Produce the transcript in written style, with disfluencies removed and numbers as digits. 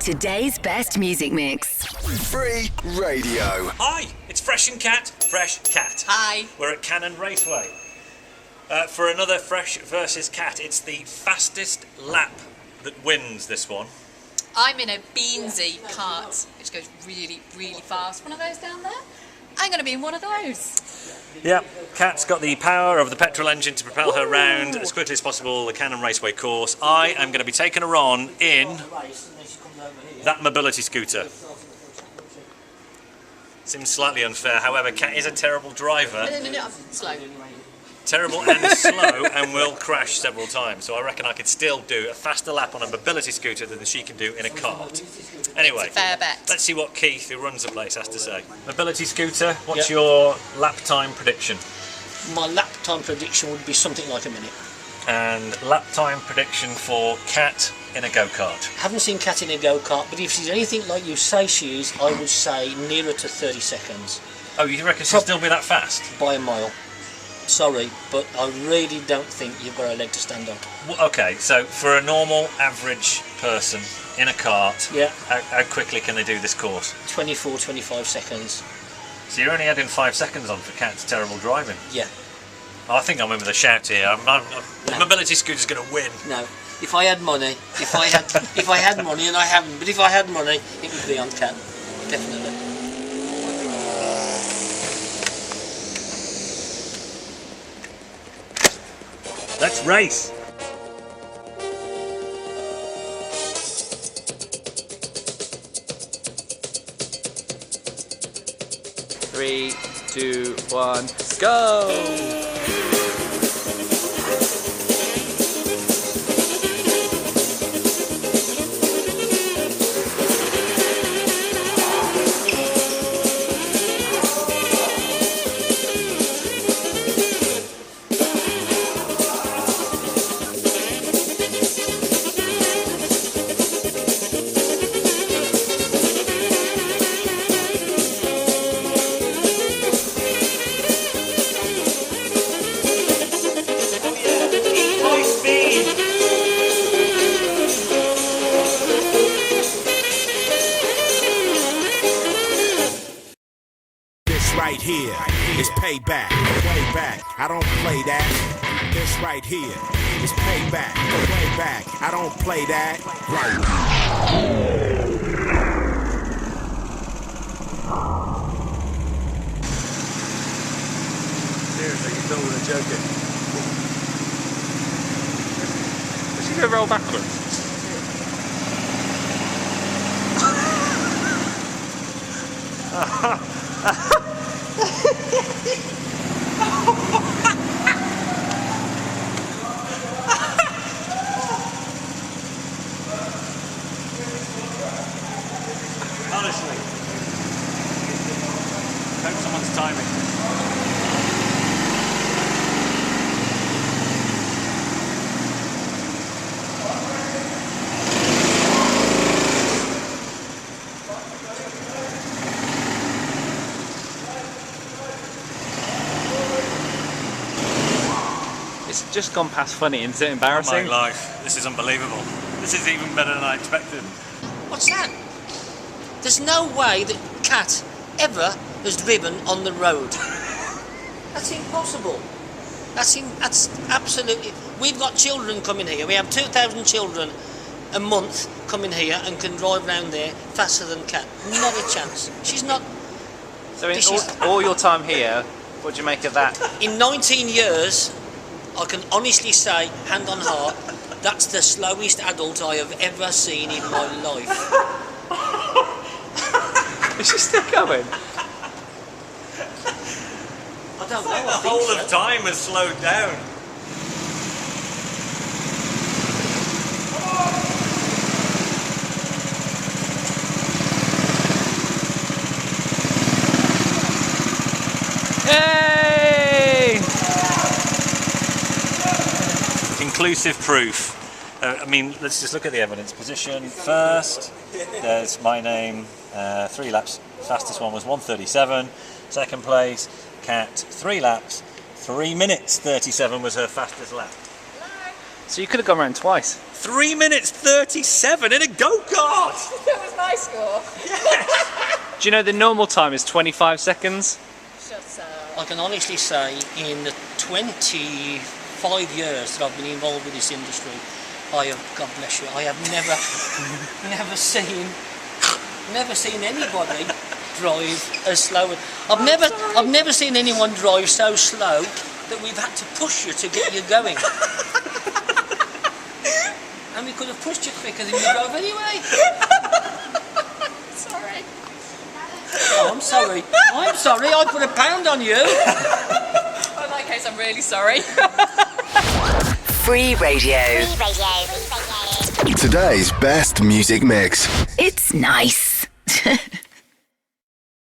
Today's best music mix. Free radio. Hi, it's Fresh and Cat. Fresh Cat. Hi. We're at Cannon Raceway for another Fresh versus Cat. It's the fastest lap that wins this one. I'm in a Beansy kart, which goes really, really fast. One of those down there? I'm going to be in one of those. Yeah, Cat's got the power of the petrol engine to propel her round as quickly as possible the Cannon Raceway course. I am going to be taking her on in that mobility scooter. Seems slightly unfair, however, Cat is a terrible driver. No, I'm slow. Terrible and slow, and will crash several times. So I reckon I could still do a faster lap on a mobility scooter than she can do in a kart. Anyway, Fair bet. let's see what Keith, who runs the place, has to say. Mobility scooter, what's your lap time prediction? My lap time prediction would be something like a minute. And lap time prediction for Cat in a go-kart? Haven't seen Cat in a go-kart, but if she's anything like you say she is, I would say nearer to 30 seconds. Oh, you reckon she'll still be that fast? By a mile. Sorry, but I really don't think you've got a leg to stand on. Well, okay, so for a normal, average person in a cart, how quickly can they do this course? 24, 25 seconds. So you're only adding 5 seconds on for Cat's terrible driving? Yeah. I think I'm in with a shout here. The mobility scooter's going to win. No. If I had money, if I had money, and I haven't, but if I had money, it would be on Cat. Definitely. Let's race! Three, 2, 1, go! Right here is payback, way back. I don't play that. This right here is payback, way back. I don't play that. Right. Seriously, you thought we were joking. Is she gonna roll backwards? Honestly. Hope someone's timing. It's just gone past funny, isn't it embarrassing? Oh my life, this is unbelievable. This is even better than I expected. What's that? There's no way that Cat ever has driven on the road. That's impossible. That's absolutely... We've got children coming here. We have 2,000 children a month coming here and can drive around there faster than Cat. Not a chance. She's not... So in all your time here, what do you make of that? In 19 years, I can honestly say, hand on heart, that's the slowest adult I have ever seen in my life. Is she still going? I don't know. The whole of time has slowed down. Yay! Conclusive proof. I mean, let's just look at the evidence. Position first, there's my name, 3 laps. Fastest one was 1:37. Second place, Cat, 3 laps, 3 minutes 37 was her fastest lap. So you could have gone around twice. 3 minutes 37 in a go-kart. That was my score. Do you know the normal time is 25 seconds? Shut up. I can honestly say, in the 25 years that I've been involved with this industry, God bless you, I have never seen anybody drive as slow. I've never seen anyone drive so slow that we've had to push you to get you going. And we could have pushed you quicker than you drove anyway. Sorry. Oh, I'm sorry. I'm sorry. I put £1 on you. Well, in that case, I'm really sorry. Free radio. Today's best music mix. It's nice.